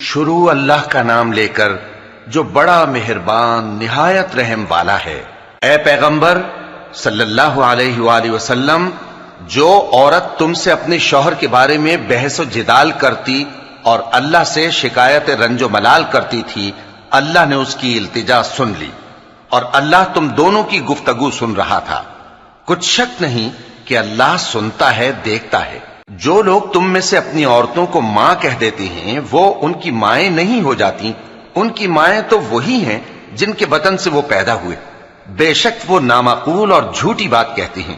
شروع اللہ کا نام لے کر جو بڑا مہربان نہایت رحم والا ہے۔ اے پیغمبر صلی اللہ علیہ وآلہ وسلم، جو عورت تم سے اپنے شوہر کے بارے میں بحث و جدال کرتی اور اللہ سے شکایت رنج و ملال کرتی تھی، اللہ نے اس کی التجا سن لی اور اللہ تم دونوں کی گفتگو سن رہا تھا۔ کچھ شک نہیں کہ اللہ سنتا ہے، دیکھتا ہے۔ جو لوگ تم میں سے اپنی عورتوں کو ماں کہہ دیتے ہیں وہ ان کی مائیں نہیں ہو جاتی، ان کی مائیں تو وہی ہیں جن کے بطن سے وہ پیدا ہوئے۔ بے شک وہ نامعقول اور جھوٹی بات کہتی ہیں،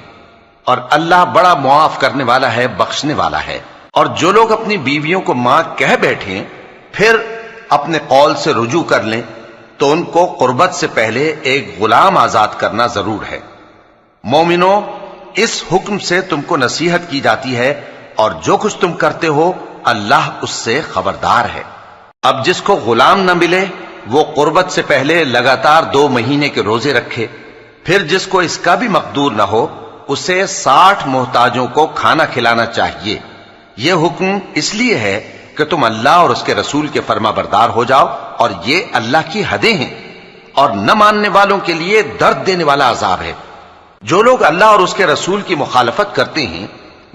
اور اللہ بڑا معاف کرنے والا ہے، بخشنے والا ہے۔ اور جو لوگ اپنی بیویوں کو ماں کہہ بیٹھیں پھر اپنے قول سے رجوع کر لیں تو ان کو قربت سے پہلے ایک غلام آزاد کرنا ضرور ہے۔ مومنو، اس حکم سے تم کو نصیحت کی جاتی ہے اور جو کچھ تم کرتے ہو اللہ اس سے خبردار ہے۔ اب جس کو غلام نہ ملے وہ قربت سے پہلے لگاتار 2 مہینے کے روزے رکھے، پھر جس کو اس کا بھی مقدور نہ ہو اسے 60 محتاجوں کو کھانا کھلانا چاہیے۔ یہ حکم اس لیے ہے کہ تم اللہ اور اس کے رسول کے فرما بردار ہو جاؤ، اور یہ اللہ کی حدیں ہیں، اور نہ ماننے والوں کے لیے درد دینے والا عذاب ہے۔ جو لوگ اللہ اور اس کے رسول کی مخالفت کرتے ہیں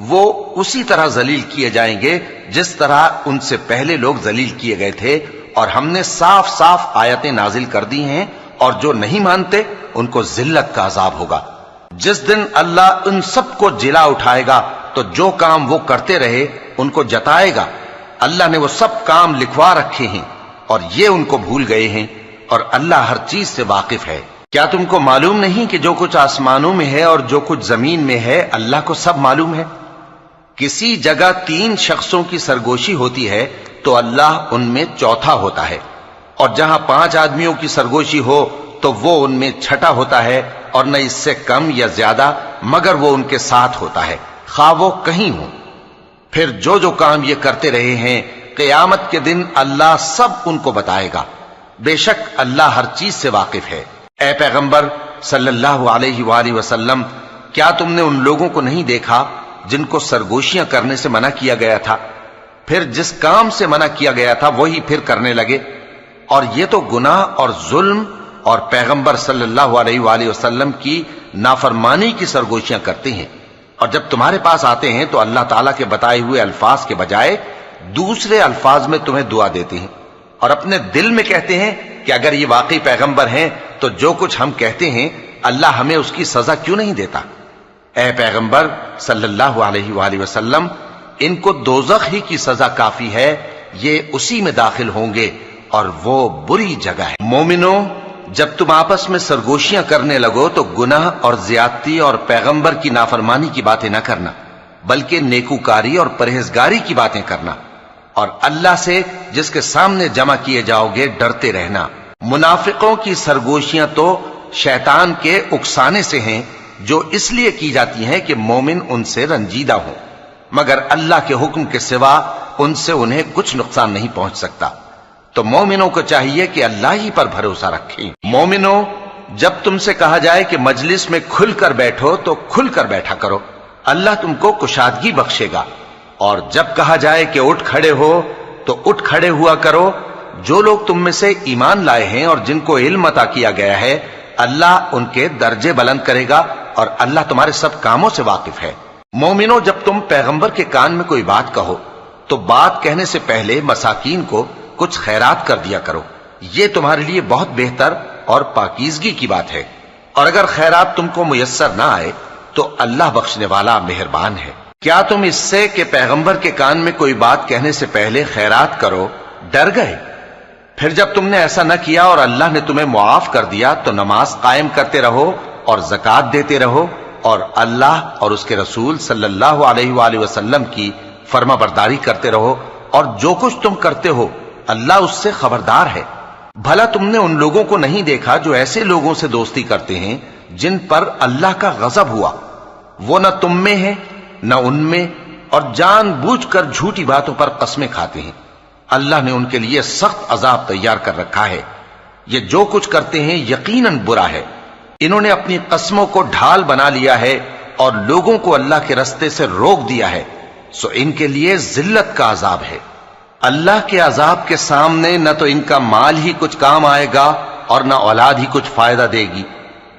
وہ اسی طرح ذلیل کیے جائیں گے جس طرح ان سے پہلے لوگ ذلیل کیے گئے تھے، اور ہم نے صاف صاف آیتیں نازل کر دی ہیں، اور جو نہیں مانتے ان کو ذلت کا عذاب ہوگا۔ جس دن اللہ ان سب کو جلا اٹھائے گا تو جو کام وہ کرتے رہے ان کو جتائے گا۔ اللہ نے وہ سب کام لکھوا رکھے ہیں اور یہ ان کو بھول گئے ہیں، اور اللہ ہر چیز سے واقف ہے۔ کیا تم کو معلوم نہیں کہ جو کچھ آسمانوں میں ہے اور جو کچھ زمین میں ہے اللہ کو سب معلوم ہے؟ کسی جگہ 3 شخصوں کی سرگوشی ہوتی ہے تو اللہ ان میں چوتھا ہوتا ہے، اور جہاں 5 آدمیوں کی سرگوشی ہو تو وہ ان میں چھٹا ہوتا ہے، اور نہ اس سے کم یا زیادہ مگر وہ ان کے ساتھ ہوتا ہے، خواہ وہ کہیں ہوں۔ پھر جو جو کام یہ کرتے رہے ہیں قیامت کے دن اللہ سب ان کو بتائے گا۔ بے شک اللہ ہر چیز سے واقف ہے۔ اے پیغمبر صلی اللہ علیہ وآلہ وسلم، کیا تم نے ان لوگوں کو نہیں دیکھا جن کو سرگوشیاں کرنے سے منع کیا گیا تھا، پھر جس کام سے منع کیا گیا تھا وہی پھر کرنے لگے؟ اور یہ تو گناہ اور ظلم اور پیغمبر صلی اللہ علیہ وآلہ وسلم کی نافرمانی کی سرگوشیاں کرتے ہیں، اور جب تمہارے پاس آتے ہیں تو اللہ تعالیٰ کے بتائے ہوئے الفاظ کے بجائے دوسرے الفاظ میں تمہیں دعا دیتے ہیں، اور اپنے دل میں کہتے ہیں کہ اگر یہ واقعی پیغمبر ہیں تو جو کچھ ہم کہتے ہیں اللہ ہمیں اس کی سزا کیوں نہیں دیتا؟ اے پیغمبر صلی اللہ علیہ وآلہ وسلم، ان کو دوزخ ہی کی سزا کافی ہے، یہ اسی میں داخل ہوں گے اور وہ بری جگہ ہے۔ مومنو، جب تم آپس میں سرگوشیاں کرنے لگو تو گناہ اور زیادتی اور پیغمبر کی نافرمانی کی باتیں نہ کرنا، بلکہ نیکوکاری اور پرہیزگاری کی باتیں کرنا، اور اللہ سے جس کے سامنے جمع کیے جاؤ گے ڈرتے رہنا۔ منافقوں کی سرگوشیاں تو شیطان کے اکسانے سے ہیں جو اس لیے کی جاتی ہیں کہ مومن ان سے رنجیدہ ہوں، مگر اللہ کے حکم کے سوا ان سے انہیں کچھ نقصان نہیں پہنچ سکتا۔ تو مومنوں کو چاہیے کہ اللہ ہی پر بھروسہ رکھیں۔ مومنوں، جب تم سے کہا جائے کہ مجلس میں کھل کر بیٹھو تو کھل کر بیٹھا کرو، اللہ تم کو کشادگی بخشے گا، اور جب کہا جائے کہ اٹھ کھڑے ہو تو اٹھ کھڑے ہوا کرو۔ جو لوگ تم میں سے ایمان لائے ہیں اور جن کو علم عطا کیا گیا ہے اللہ ان کے درجے بلند کرے گا، اور اللہ تمہارے سب کاموں سے واقف ہے۔ مومنوں، جب تم پیغمبر کے کان میں کوئی بات کہو تو بات کہنے سے پہلے مساکین کو کچھ خیرات کر دیا کرو، یہ تمہارے لیے بہت بہتر اور پاکیزگی کی بات ہے، اور اگر خیرات تم کو میسر نہ آئے تو اللہ بخشنے والا مہربان ہے۔ کیا تم اس سے کہ پیغمبر کے کان میں کوئی بات کہنے سے پہلے خیرات کرو ڈر گئے؟ پھر جب تم نے ایسا نہ کیا اور اللہ نے تمہیں معاف کر دیا تو نماز قائم کرتے رہو اور زکوٰۃ دیتے رہو، اور اللہ اور اس کے رسول صلی اللہ علیہ وآلہ وسلم کی فرما برداری کرتے رہو، اور جو کچھ تم کرتے ہو اللہ اس سے خبردار ہے۔ بھلا تم نے ان لوگوں کو نہیں دیکھا جو ایسے لوگوں سے دوستی کرتے ہیں جن پر اللہ کا غضب ہوا؟ وہ نہ تم میں ہے نہ ان میں، اور جان بوجھ کر جھوٹی باتوں پر قسمیں کھاتے ہیں۔ اللہ نے ان کے لیے سخت عذاب تیار کر رکھا ہے۔ یہ جو کچھ کرتے ہیں یقیناً برا ہے۔ انہوں نے اپنی قسموں کو ڈھال بنا لیا ہے اور لوگوں کو اللہ کے رستے سے روک دیا ہے، سو ان کے لیے ذلت کا عذاب ہے۔ اللہ کے عذاب کے سامنے نہ تو ان کا مال ہی کچھ کام آئے گا اور نہ اولاد ہی کچھ فائدہ دے گی۔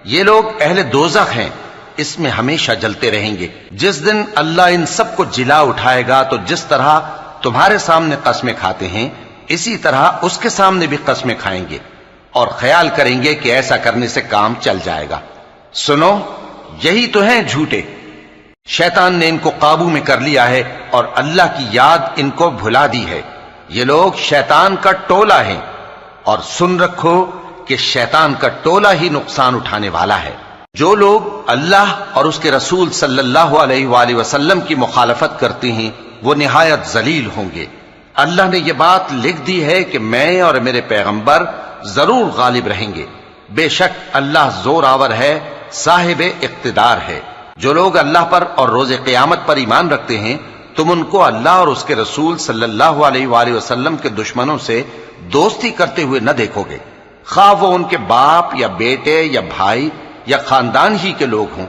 یہ لوگ اہل دوزخ ہیں، اس میں ہمیشہ جلتے رہیں گے۔ جس دن اللہ ان سب کو جلا اٹھائے گا تو جس طرح تمہارے سامنے قسمیں کھاتے ہیں اسی طرح اس کے سامنے بھی قسمیں کھائیں گے اور خیال کریں گے کہ ایسا کرنے سے کام چل جائے گا۔ سنو، یہی تو ہیں جھوٹے۔ شیطان نے ان کو قابو میں کر لیا ہے اور اللہ کی یاد ان کو بھلا دی ہے۔ یہ لوگ شیطان کا ٹولہ ہیں، اور سن رکھو کہ شیطان کا ٹولہ ہی نقصان اٹھانے والا ہے۔ جو لوگ اللہ اور اس کے رسول صلی اللہ علیہ وآلہ وسلم کی مخالفت کرتے ہیں وہ نہایت ذلیل ہوں گے۔ اللہ نے یہ بات لکھ دی ہے کہ میں اور میرے پیغمبر ضرور غالب رہیں گے۔ بے شک اللہ زور آور ہے، صاحب اقتدار ہے۔ جو لوگ اللہ پر اور روز قیامت پر ایمان رکھتے ہیں تم ان کو اللہ اور اس کے رسول صلی اللہ علیہ وآلہ وسلم کے دشمنوں سے دوستی کرتے ہوئے نہ دیکھو گے، خواہ وہ ان کے باپ یا بیٹے یا بھائی یا خاندان ہی کے لوگ ہوں۔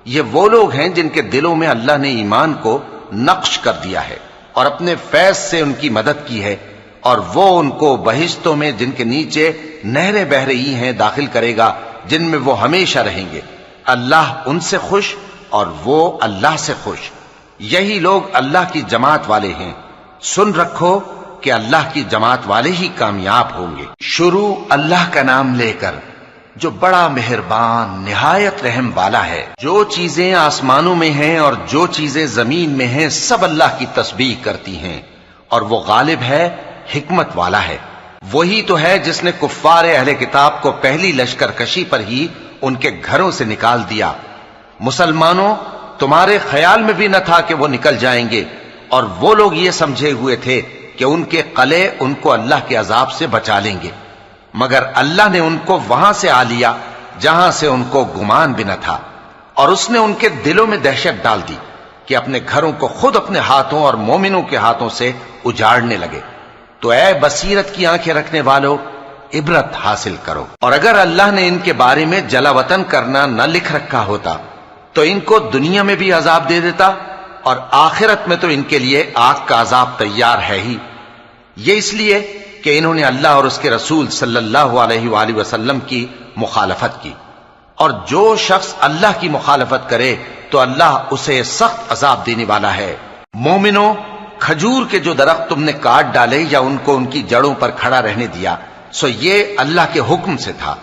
یہ وہ لوگ ہیں جن کے دلوں میں اللہ نے ایمان کو نقش کر دیا ہے اور اپنے فیض سے ان کی مدد کی ہے، اور وہ ان کو بہشتوں میں جن کے نیچے نہریں بہ رہی ہیں داخل کرے گا، جن میں وہ ہمیشہ رہیں گے۔ اللہ ان سے خوش اور وہ اللہ سے خوش۔ یہی لوگ اللہ کی جماعت والے ہیں۔ سن رکھو کہ اللہ کی جماعت والے ہی کامیاب ہوں گے۔ شروع اللہ کا نام لے کر جو بڑا مہربان نہایت رحم والا ہے۔ جو چیزیں آسمانوں میں ہیں اور جو چیزیں زمین میں ہیں سب اللہ کی تسبیح کرتی ہیں، اور وہ غالب ہے، حکمت والا ہے۔ وہی تو ہے جس نے کفار اہل کتاب کو پہلی لشکر کشی پر ہی ان کے گھروں سے نکال دیا۔ مسلمانوں، تمہارے خیال میں بھی نہ تھا کہ وہ نکل جائیں گے، اور وہ لوگ یہ سمجھے ہوئے تھے کہ ان کے قلعے ان کو اللہ کے عذاب سے بچا لیں گے، مگر اللہ نے ان کو وہاں سے آ لیا جہاں سے ان کو گمان بھی نہ تھا، اور اس نے ان کے دلوں میں دہشت ڈال دی کہ اپنے گھروں کو خود اپنے ہاتھوں اور مومنوں کے ہاتھوں سے اجاڑنے لگے۔ تو اے بصیرت کی آنکھیں رکھنے والو، عبرت حاصل کرو۔ اور اگر اللہ نے ان کے بارے میں جلا وطن کرنا نہ لکھ رکھا ہوتا تو ان کو دنیا میں بھی عذاب دے دیتا، اور آخرت میں تو ان کے لیے آگ کا عذاب تیار ہے ہی۔ یہ اس لیے کہ انہوں نے اللہ اور اس کے رسول صلی اللہ علیہ وآلہ وسلم کی مخالفت کی، اور جو شخص اللہ کی مخالفت کرے تو اللہ اسے سخت عذاب دینے والا ہے۔ مومنوں، کھجور کے جو درخت تم نے کاٹ ڈالے یا ان کو ان کی جڑوں پر کھڑا رہنے دیا سو یہ اللہ کے حکم سے تھا،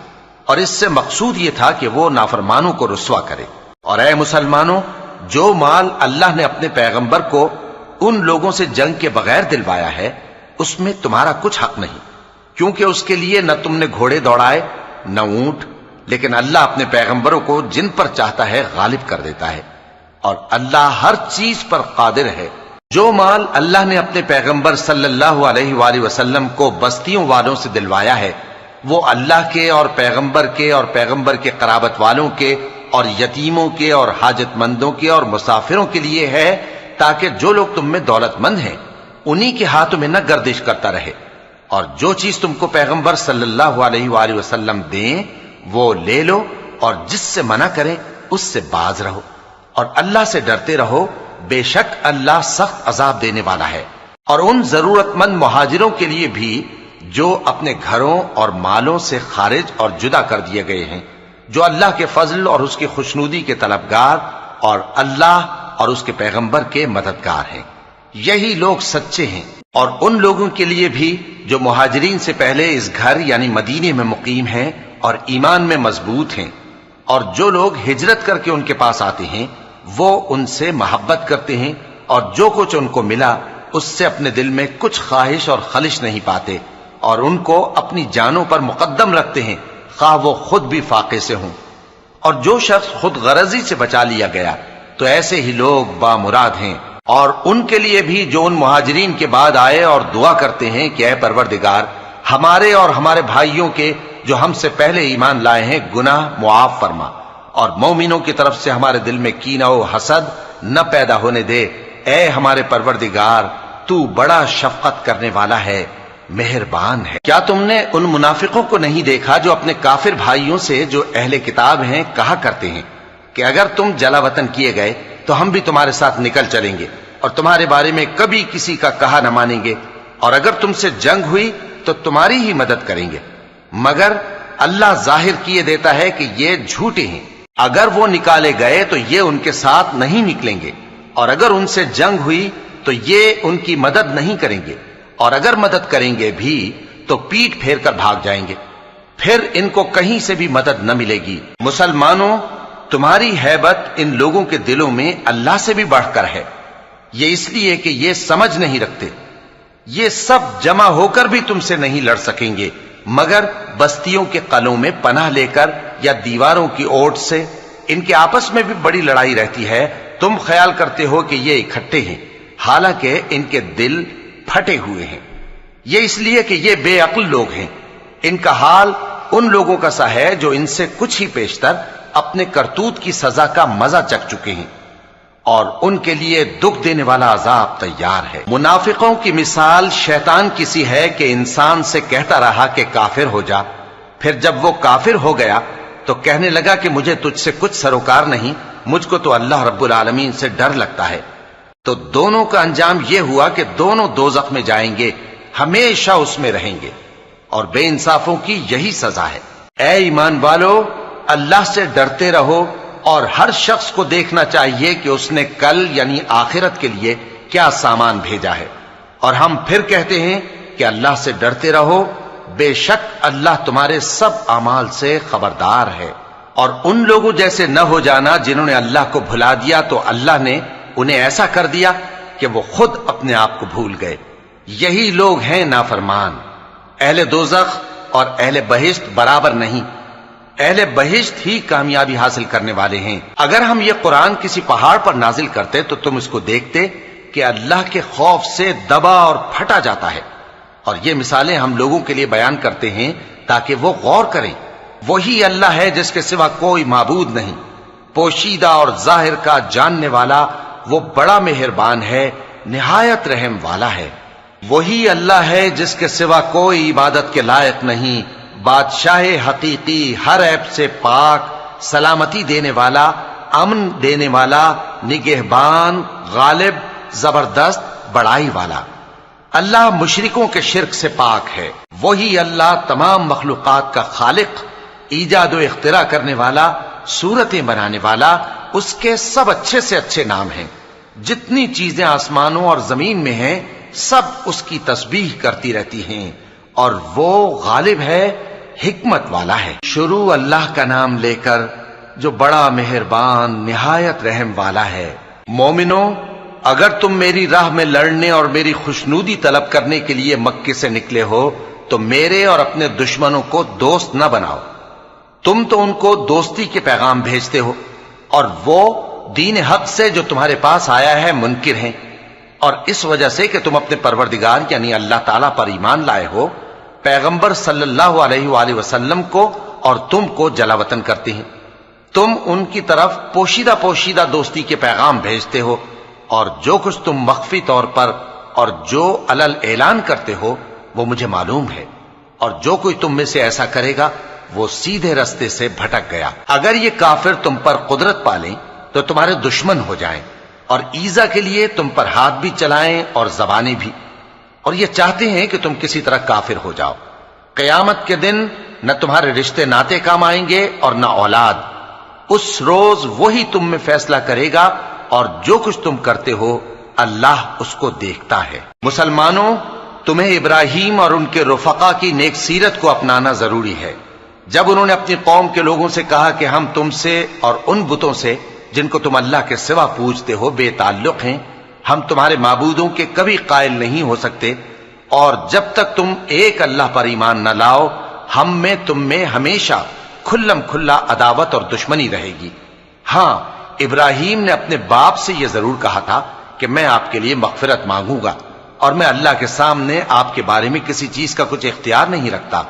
اور اس سے مقصود یہ تھا کہ وہ نافرمانوں کو رسوا کرے۔ اور اے مسلمانوں، جو مال اللہ نے اپنے پیغمبر کو ان لوگوں سے جنگ کے بغیر دلوایا ہے اس میں تمہارا کچھ حق نہیں، کیونکہ اس کے لیے نہ تم نے گھوڑے دوڑائے نہ اونٹ، لیکن اللہ اپنے پیغمبروں کو جن پر چاہتا ہے غالب کر دیتا ہے، اور اللہ ہر چیز پر قادر ہے۔ جو مال اللہ نے اپنے پیغمبر صلی اللہ علیہ وآلہ وسلم کو بستیوں والوں سے دلوایا ہے وہ اللہ کے اور پیغمبر کے قرابت والوں کے اور یتیموں کے اور حاجت مندوں کے اور مسافروں کے لیے ہے، تاکہ جو لوگ تم میں دولت مند ہیں انہی کے ہاتھوں میں نہ گردش کرتا رہے، اور جو چیز تم کو پیغمبر صلی اللہ علیہ وآلہ وسلم دیں وہ لے لو، اور جس سے منع کریں اس سے باز رہو، اور اللہ سے ڈرتے رہو، بے شک اللہ سخت عذاب دینے والا ہے۔ اور ان ضرورت مند مہاجروں کے لیے بھی جو اپنے گھروں اور مالوں سے خارج اور جدا کر دیے گئے ہیں، جو اللہ کے فضل اور اس کی خوشنودی کے طلبگار اور اللہ اور اس کے پیغمبر کے مددگار ہیں، یہی لوگ سچے ہیں۔ اور ان لوگوں کے لیے بھی جو مہاجرین سے پہلے اس گھر یعنی مدینے میں مقیم ہیں اور ایمان میں مضبوط ہیں، اور جو لوگ ہجرت کر کے ان کے پاس آتے ہیں وہ ان سے محبت کرتے ہیں، اور جو کچھ ان کو ملا اس سے اپنے دل میں کچھ خواہش اور خلش نہیں پاتے، اور ان کو اپنی جانوں پر مقدم رکھتے ہیں خواہ وہ خود بھی فاقے سے ہوں۔ اور جو شخص خود غرضی سے بچا لیا گیا تو ایسے ہی لوگ بامراد ہیں۔ اور ان کے لیے بھی جو ان مہاجرین کے بعد آئے اور دعا کرتے ہیں کہ اے پروردگار ہمارے اور ہمارے بھائیوں کے جو ہم سے پہلے ایمان لائے ہیں گناہ معاف فرما، اور مومنوں کی طرف سے ہمارے دل میں کینہ و حسد نہ پیدا ہونے دے، اے ہمارے پروردگار تو بڑا شفقت کرنے والا ہے، مہربان ہے۔ کیا تم نے ان منافقوں کو نہیں دیکھا جو اپنے کافر بھائیوں سے جو اہل کتاب ہیں کہا کرتے ہیں کہ اگر تم جلا وطن کیے گئے تو ہم بھی تمہارے ساتھ نکل چلیں گے اور تمہارے بارے میں کبھی کسی کا کہا نہ مانیں گے، اور اگر تم سے جنگ ہوئی تو تمہاری ہی مدد کریں گے، مگر اللہ ظاہر کیے دیتا ہے کہ یہ جھوٹے ہیں۔ اگر وہ نکالے گئے تو یہ ان کے ساتھ نہیں نکلیں گے، اور اگر ان سے جنگ ہوئی تو یہ ان کی مدد نہیں کریں گے، اور اگر مدد کریں گے بھی تو پیٹ پھیر کر بھاگ جائیں گے، پھر ان کو کہیں سے بھی مدد نہ ملے گی۔ مسلمانوں، تمہاری ہیبت ان لوگوں کے دلوں میں اللہ سے بھی بڑھ کر ہے، یہ اس لیے کہ یہ سمجھ نہیں رکھتے۔ یہ سب جمع ہو کر بھی تم سے نہیں لڑ سکیں گے، مگر بستیوں کے قلعوں میں پناہ لے کر یا دیواروں کی اوٹ سے۔ ان کے آپس میں بھی بڑی لڑائی رہتی ہے، تم خیال کرتے ہو کہ یہ اکٹھے ہیں، حالانکہ ان کے دل پھٹے ہوئے ہیں۔ یہ اس لیے کہ یہ بے عقل لوگ ہیں۔ ان کا حال ان لوگوں کا سا ہے جو ان سے کچھ ہی پیشتر اپنے کرتوت کی سزا کا مزہ چکھ چکے ہیں، اور ان کے لیے دکھ دینے والا عذاب تیار ہے۔ منافقوں کی مثال شیطان کی سی ہے کہ انسان سے کہتا رہا کہ کافر ہو جا، پھر جب وہ کافر ہو گیا تو کہنے لگا کہ مجھے تجھ سے کچھ سروکار نہیں، مجھ کو تو اللہ رب العالمین سے ڈر لگتا ہے۔ تو دونوں کا انجام یہ ہوا کہ دونوں دوزخ میں جائیں گے، ہمیشہ اس میں رہیں گے، اور بے انصافوں کی یہی سزا ہے۔ اے ایمان والو، اللہ سے ڈرتے رہو، اور ہر شخص کو دیکھنا چاہیے کہ اس نے کل یعنی آخرت کے لیے کیا سامان بھیجا ہے۔ اور ہم پھر کہتے ہیں کہ اللہ سے ڈرتے رہو، بے شک اللہ تمہارے سب اعمال سے خبردار ہے۔ اور ان لوگوں جیسے نہ ہو جانا جنہوں نے اللہ کو بھلا دیا تو اللہ نے انہیں ایسا کر دیا کہ وہ خود اپنے آپ کو بھول گئے۔ یہی لوگ ہیں نافرمان۔ اہل دوزخ اور اہل بہشت برابر نہیں، اہل بہشت ہی کامیابی حاصل کرنے والے ہیں۔ اگر ہم یہ قرآن کسی پہاڑ پر نازل کرتے تو تم اس کو دیکھتے کہ اللہ کے خوف سے دبا اور پھٹا جاتا ہے۔ اور یہ مثالیں ہم لوگوں کے لیے بیان کرتے ہیں تاکہ وہ غور کریں۔ وہی اللہ ہے جس کے سوا کوئی معبود نہیں، پوشیدہ اور ظاہر کا جاننے والا، وہ بڑا مہربان ہے، نہایت رحم والا ہے۔ وہی اللہ ہے جس کے سوا کوئی عبادت کے لائق نہیں، بادشاہ حقیقی، ہر عیب سے پاک، سلامتی دینے والا، امن دینے والا، نگہبان، غالب، زبردست، بڑائی والا۔ اللہ مشرکوں کے شرک سے پاک ہے۔ وہی اللہ تمام مخلوقات کا خالق، ایجاد و اختراع کرنے والا، صورتیں بنانے والا، اس کے سب اچھے سے اچھے نام ہیں۔ جتنی چیزیں آسمانوں اور زمین میں ہیں سب اس کی تسبیح کرتی رہتی ہیں، اور وہ غالب ہے، حکمت والا ہے۔ شروع اللہ کا نام لے کر جو بڑا مہربان نہایت رحم والا ہے۔ مومنوں، اگر تم میری راہ میں لڑنے اور میری خوشنودی طلب کرنے کے لیے مکے سے نکلے ہو تو میرے اور اپنے دشمنوں کو دوست نہ بناؤ۔ تم تو ان کو دوستی کے پیغام بھیجتے ہو، اور وہ دین حق سے جو تمہارے پاس آیا ہے منکر ہیں، اور اس وجہ سے کہ تم اپنے پروردگار یعنی اللہ تعالیٰ پر ایمان لائے ہو، پیغمبر صلی اللہ علیہ وآلہ وسلم کو اور تم کو جلا وطن کرتے ہیں۔ تم ان کی طرف پوشیدہ پوشیدہ دوستی کے پیغام بھیجتے ہو، اور جو کچھ تم مخفی طور پر اور جو علل اعلان کرتے ہو وہ مجھے معلوم ہے، اور جو کوئی تم میں سے ایسا کرے گا وہ سیدھے رستے سے بھٹک گیا۔ اگر یہ کافر تم پر قدرت پالیں تو تمہارے دشمن ہو جائیں، اور ایذا کے لیے تم پر ہاتھ بھی چلائیں اور زبانیں بھی، اور یہ چاہتے ہیں کہ تم کسی طرح کافر ہو جاؤ۔ قیامت کے دن نہ تمہارے رشتے ناتے کام آئیں گے اور نہ اولاد۔ اس روز وہی تم میں فیصلہ کرے گا، اور جو کچھ تم کرتے ہو اللہ اس کو دیکھتا ہے۔ مسلمانوں، تمہیں ابراہیم اور ان کے رفقا کی نیک سیرت کو اپنانا ضروری ہے۔ جب انہوں نے اپنی قوم کے لوگوں سے کہا کہ ہم تم سے اور ان بتوں سے جن کو تم اللہ کے سوا پوجتے ہو بے تعلق ہیں، ہم تمہارے معبودوں کے کبھی قائل نہیں ہو سکتے، اور جب تک تم ایک اللہ پر ایمان نہ لاؤ ہم میں تم میں ہمیشہ کھلم کھلا عداوت اور دشمنی رہے گی۔ ہاں، ابراہیم نے اپنے باپ سے یہ ضرور کہا تھا کہ میں آپ کے لیے مغفرت مانگوں گا، اور میں اللہ کے سامنے آپ کے بارے میں کسی چیز کا کچھ اختیار نہیں رکھتا۔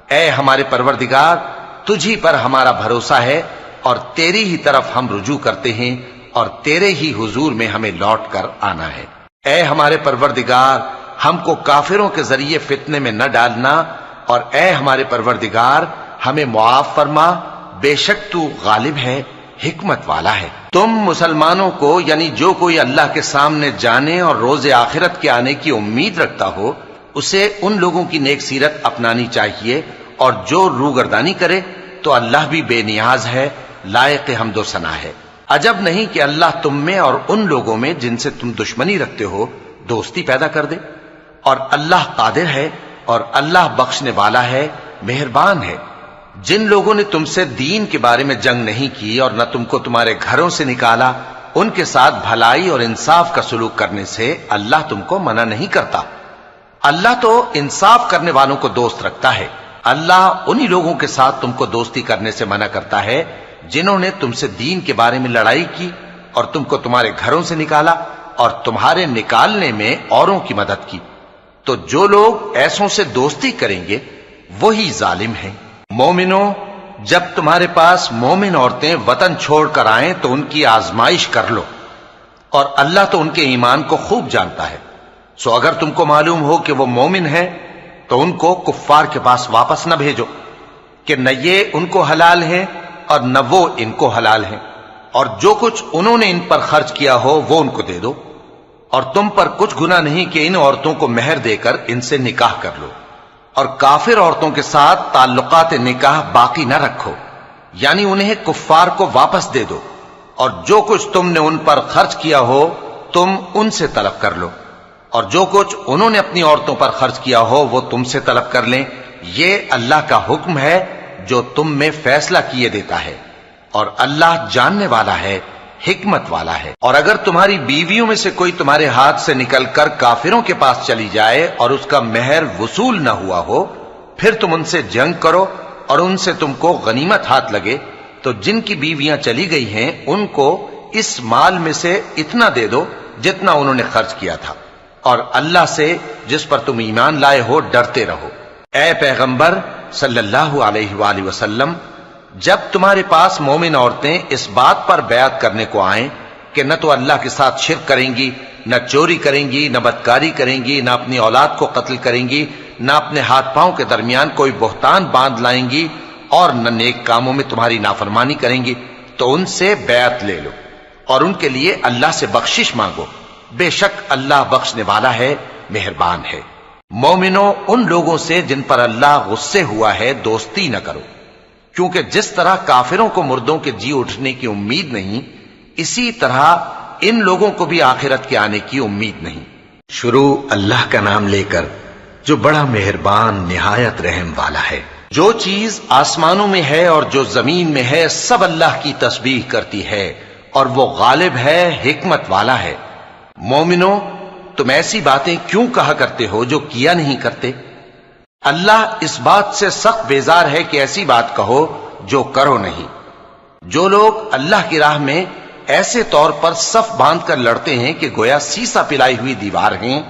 اے ہمارے پروردگار، تجھی پر ہمارا بھروسہ ہے، اور تیری ہی طرف ہم رجوع کرتے ہیں، اور تیرے ہی حضور میں ہمیں لوٹ کر آنا ہے۔ اے ہمارے پروردگار، ہم کو کافروں کے ذریعے فتنے میں نہ ڈالنا، اور اے ہمارے پروردگار ہمیں معاف فرما، بے شک تو غالب ہے، حکمت والا ہے۔ تم مسلمانوں کو یعنی جو کوئی اللہ کے سامنے جانے اور روز آخرت کے آنے کی امید رکھتا ہو اسے ان لوگوں کی نیک سیرت اپنانی چاہیے، اور جو روگردانی کرے تو اللہ بھی بے نیاز ہے، لائق حمد و ثنا ہے۔ عجب نہیں کہ اللہ تم میں اور ان لوگوں میں جن سے تم دشمنی رکھتے ہو دوستی پیدا کر دے، اور اللہ قادر ہے اور اللہ بخشنے والا ہے، مہربان ہے۔ جن لوگوں نے تم سے دین کے بارے میں جنگ نہیں کی اور نہ تم کو تمہارے گھروں سے نکالا، ان کے ساتھ بھلائی اور انصاف کا سلوک کرنے سے اللہ تم کو منع نہیں کرتا۔ اللہ تو انصاف کرنے والوں کو دوست رکھتا ہے۔ اللہ انہی لوگوں کے ساتھ تم کو دوستی کرنے سے منع کرتا ہے جنہوں نے تم سے دین کے بارے میں لڑائی کی اور تم کو تمہارے گھروں سے نکالا اور تمہارے نکالنے میں اوروں کی مدد کی۔ تو جو لوگ ایسوں سے دوستی کریں گے وہی ظالم ہیں۔ مومنو، جب تمہارے پاس مومن عورتیں وطن چھوڑ کر آئیں تو ان کی آزمائش کر لو، اور اللہ تو ان کے ایمان کو خوب جانتا ہے۔ سو اگر تم کو معلوم ہو کہ وہ مومن ہیں تو ان کو کفار کے پاس واپس نہ بھیجو، کہ نہ یہ ان کو حلال ہیں اور نہ وہ ان کو حلال ہیں، اور جو کچھ انہوں نے ان پر خرچ کیا ہو وہ ان کو دے دو، اور تم پر کچھ گناہ نہیں کہ ان عورتوں کو مہر دے کر ان سے نکاح کر لو، اور کافر عورتوں کے ساتھ تعلقات نکاح باقی نہ رکھو، یعنی انہیں کفار کو واپس دے دو، اور جو کچھ تم نے ان پر خرچ کیا ہو تم ان سے طلب کر لو، اور جو کچھ انہوں نے اپنی عورتوں پر خرچ کیا ہو وہ تم سے طلب کر لیں۔ یہ اللہ کا حکم ہے جو تم میں فیصلہ کیے دیتا ہے، اور اللہ جاننے والا ہے، حکمت والا ہے۔ اور اگر تمہاری بیویوں میں سے کوئی تمہارے ہاتھ سے نکل کر کافروں کے پاس چلی جائے اور اس کا مہر وصول نہ ہوا ہو، پھر تم ان سے جنگ کرو اور ان سے تم کو غنیمت ہاتھ لگے، تو جن کی بیویاں چلی گئی ہیں ان کو اس مال میں سے اتنا دے دو جتنا انہوں نے خرچ کیا تھا، اور اللہ سے جس پر تم ایمان لائے ہو ڈرتے رہو۔ اے پیغمبر صلی اللہ علیہ وآلہ وسلم، جب تمہارے پاس مومن عورتیں اس بات پر بیعت کرنے کو آئیں کہ نہ تو اللہ کے ساتھ شرک کریں گی، نہ چوری کریں گی، نہ بدکاری کریں گی، نہ اپنی اولاد کو قتل کریں گی، نہ اپنے ہاتھ پاؤں کے درمیان کوئی بہتان باندھ لائیں گی، اور نہ نیک کاموں میں تمہاری نافرمانی کریں گی، تو ان سے بیعت لے لو اور ان کے لیے اللہ سے بخشش مانگو، بے شک اللہ بخشنے والا ہے، مہربان ہے۔ مومنو، ان لوگوں سے جن پر اللہ غصے ہوا ہے دوستی نہ کرو، کیونکہ جس طرح کافروں کو مردوں کے جی اٹھنے کی امید نہیں، اسی طرح ان لوگوں کو بھی آخرت کے آنے کی امید نہیں۔ شروع اللہ کا نام لے کر جو بڑا مہربان نہایت رحم والا ہے۔ جو چیز آسمانوں میں ہے اور جو زمین میں ہے سب اللہ کی تسبیح کرتی ہے، اور وہ غالب ہے، حکمت والا ہے۔ مومنو، تم ایسی باتیں کیوں کہا کرتے ہو جو کیا نہیں کرتے؟ اللہ اس بات سے سخت بیزار ہے کہ ایسی بات کہو جو کرو نہیں۔ جو لوگ اللہ کی راہ میں ایسے طور پر صف باندھ کر لڑتے ہیں کہ گویا سیسا پلائی ہوئی دیوار ہیں،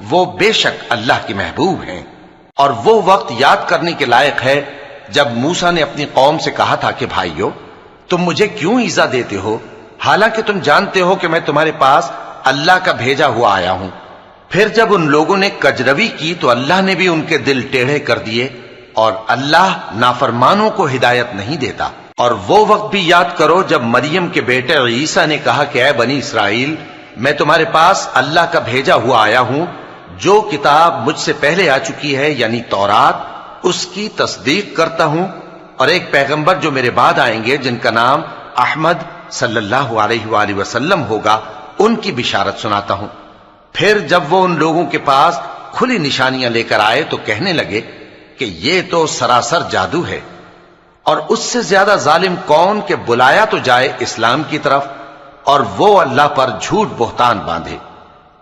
وہ بے شک اللہ کے محبوب ہیں۔ اور وہ وقت یاد کرنے کے لائق ہے جب موسیٰ نے اپنی قوم سے کہا تھا کہ بھائیو، تم مجھے کیوں ایذا دیتے ہو، حالانکہ تم جانتے ہو کہ میں تمہارے پاس اللہ کا بھیجا ہوا آیا ہوں۔ پھر جب ان لوگوں نے کجروی کی تو اللہ نے بھی ان کے دل ٹیڑھے کر دیے، اور اللہ نافرمانوں کو ہدایت نہیں دیتا۔ اور وہ وقت بھی یاد کرو جب مریم کے بیٹے عیسیٰ نے کہا کہ اے بنی اسرائیل، میں تمہارے پاس اللہ کا بھیجا ہوا آیا ہوں، جو کتاب مجھ سے پہلے آ چکی ہے یعنی تورات، اس کی تصدیق کرتا ہوں، اور ایک پیغمبر جو میرے بعد آئیں گے جن کا نام احمد صلی اللہ علیہ وآلہ وسلم ہوگا، ان کی بشارت سناتا ہوں۔ پھر جب وہ ان لوگوں کے پاس کھلی نشانیاں لے کر آئے تو کہنے لگے کہ یہ تو سراسر جادو ہے، اور اس سے زیادہ ظالم کون کہ بلایا تو جائے اسلام کی طرف اور وہ اللہ پر جھوٹ بہتان باندھے،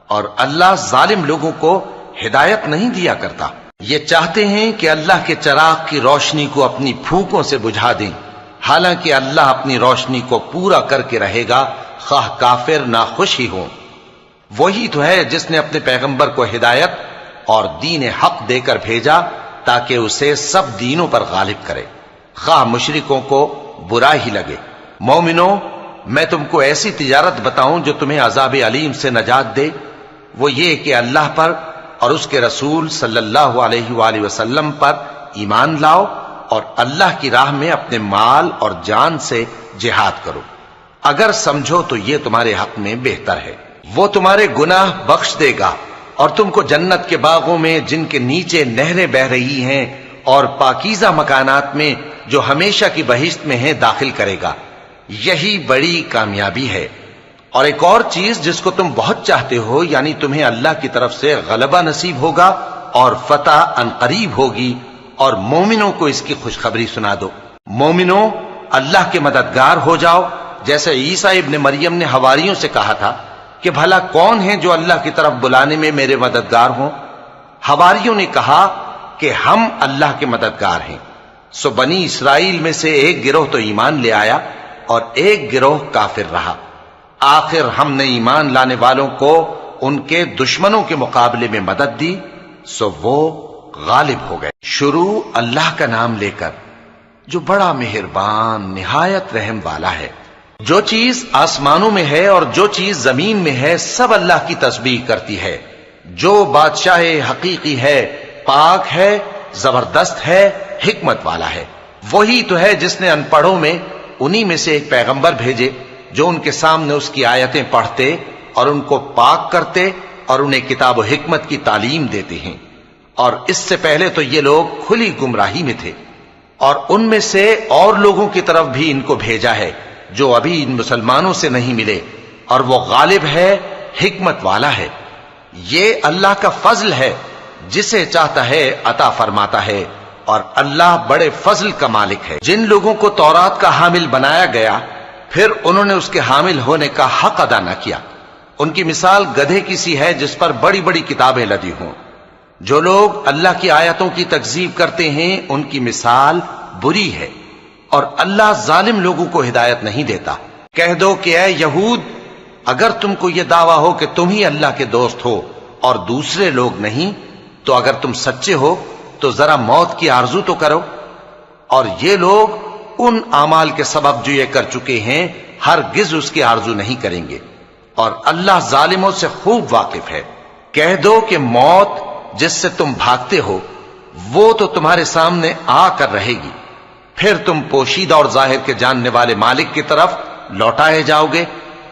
اور اللہ ظالم لوگوں کو ہدایت نہیں دیا کرتا۔ یہ چاہتے ہیں کہ اللہ کے چراغ کی روشنی کو اپنی پھونکوں سے بجھا دیں، حالانکہ اللہ اپنی روشنی کو پورا کر کے رہے گا، خواہ کافر ناخوش ہی ہوں۔ وہی تو ہے جس نے اپنے پیغمبر کو ہدایت اور دین حق دے کر بھیجا تاکہ اسے سب دینوں پر غالب کرے، خواہ مشرکوں کو برا ہی لگے۔ مومنو، میں تم کو ایسی تجارت بتاؤں جو تمہیں عذاب علیم سے نجات دے؟ وہ یہ کہ اللہ پر اور اس کے رسول صلی اللہ علیہ وآلہ وسلم پر ایمان لاؤ، اور اللہ کی راہ میں اپنے مال اور جان سے جہاد کرو، اگر سمجھو تو یہ تمہارے حق میں بہتر ہے۔ وہ تمہارے گناہ بخش دے گا اور تم کو جنت کے باغوں میں جن کے نیچے نہریں بہ رہی ہیں اور پاکیزہ مکانات میں جو ہمیشہ کی بہشت میں ہیں داخل کرے گا۔ یہی بڑی کامیابی ہے۔ اور ایک اور چیز جس کو تم بہت چاہتے ہو، یعنی تمہیں اللہ کی طرف سے غلبہ نصیب ہوگا اور فتح عنقریب ہوگی، اور مومنوں کو اس کی خوشخبری سنا دو۔ مومنوں، اللہ کے مددگار ہو جاؤ، جیسے عیسیٰ ابن مریم نے حواریوں سے کہا تھا کہ بھلا کون ہے جو اللہ کی طرف بلانے میں میرے مددگار ہوں؟ حواریوں نے کہا کہ ہم اللہ کے مددگار ہیں۔ سو بنی اسرائیل میں سے ایک گروہ تو ایمان لے آیا اور ایک گروہ کافر رہا۔ آخر ہم نے ایمان لانے والوں کو ان کے دشمنوں کے مقابلے میں مدد دی، سو وہ غالب ہو گئے۔ شروع اللہ کا نام لے کر جو بڑا مہربان نہایت رحم والا ہے۔ جو چیز آسمانوں میں ہے اور جو چیز زمین میں ہے سب اللہ کی تسبیح کرتی ہے۔ جو بادشاہ حقیقی ہے، پاک ہے، زبردست ہے، حکمت والا ہے۔ وہی تو ہے جس نے ان پڑھوں میں انہی میں سے ایک پیغمبر بھیجے جو ان کے سامنے اس کی آیتیں پڑھتے اور ان کو پاک کرتے اور انہیں کتاب و حکمت کی تعلیم دیتے ہیں۔ اور اس سے پہلے تو یہ لوگ کھلی گمراہی میں تھے، اور ان میں سے اور لوگوں کی طرف بھی ان کو بھیجا ہے جو ابھی ان مسلمانوں سے نہیں ملے، اور وہ غالب ہے، حکمت والا ہے۔ یہ اللہ کا فضل ہے، جسے چاہتا ہے عطا فرماتا ہے، اور اللہ بڑے فضل کا مالک ہے۔ جن لوگوں کو تورات کا حامل بنایا گیا پھر انہوں نے اس کے حامل ہونے کا حق ادا نہ کیا، ان کی مثال گدھے کی سی ہے جس پر بڑی بڑی کتابیں لدی ہوں۔ جو لوگ اللہ کی آیتوں کی تکذیب کرتے ہیں ان کی مثال بری ہے، اور اللہ ظالم لوگوں کو ہدایت نہیں دیتا۔ کہہ دو کہ اے یہود، اگر تم کو یہ دعویٰ ہو کہ تم ہی اللہ کے دوست ہو اور دوسرے لوگ نہیں، تو اگر تم سچے ہو تو ذرا موت کی آرزو تو کرو۔ اور یہ لوگ ان اعمال کے سبب جو یہ کر چکے ہیں ہرگز اس کی آرزو نہیں کریں گے، اور اللہ ظالموں سے خوب واقف ہے۔ کہہ دو کہ موت جس سے تم بھاگتے ہو وہ تو تمہارے سامنے آ کر رہے گی، پھر تم پوشیدہ اور ظاہر کے جاننے والے مالک کی طرف لوٹائے جاؤ گے،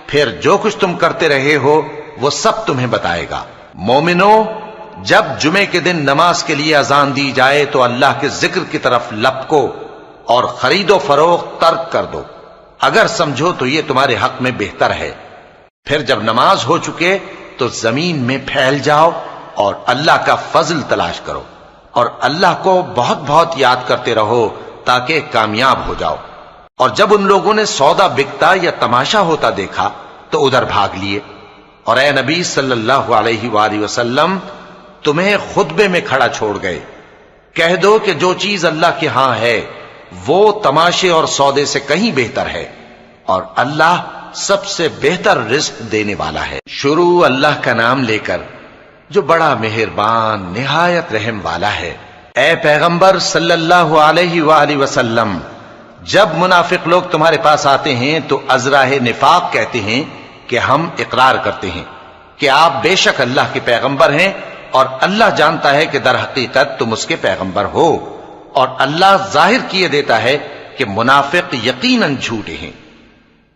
پھر جو کچھ تم کرتے رہے ہو وہ سب تمہیں بتائے گا۔ مومنو، جب جمعے کے دن نماز کے لیے اذان دی جائے تو اللہ کے ذکر کی طرف لپکو اور خرید و فروخت ترک کر دو، اگر سمجھو تو یہ تمہارے حق میں بہتر ہے۔ پھر جب نماز ہو چکے تو زمین میں پھیل جاؤ اور اللہ کا فضل تلاش کرو، اور اللہ کو بہت بہت یاد کرتے رہو تاکہ کامیاب ہو جاؤ۔ اور جب ان لوگوں نے سودا بکتا یا تماشا ہوتا دیکھا تو ادھر بھاگ لیے، اور اے نبی صلی اللہ علیہ وآلہ وسلم تمہیں خطبے میں کھڑا چھوڑ گئے۔ کہہ دو کہ جو چیز اللہ کے ہاں ہے وہ تماشے اور سودے سے کہیں بہتر ہے، اور اللہ سب سے بہتر رزق دینے والا ہے۔ شروع اللہ کا نام لے کر جو بڑا مہربان نہایت رحم والا ہے۔ اے پیغمبر صلی اللہ علیہ وآلہ وسلم، جب منافق لوگ تمہارے پاس آتے ہیں تو ازراہ نفاق کہتے ہیں کہ ہم اقرار کرتے ہیں کہ آپ بے شک اللہ کے پیغمبر ہیں، اور اللہ جانتا ہے کہ در حقیقت تم اس کے پیغمبر ہو، اور اللہ ظاہر کیے دیتا ہے کہ منافق یقیناً جھوٹے ہیں۔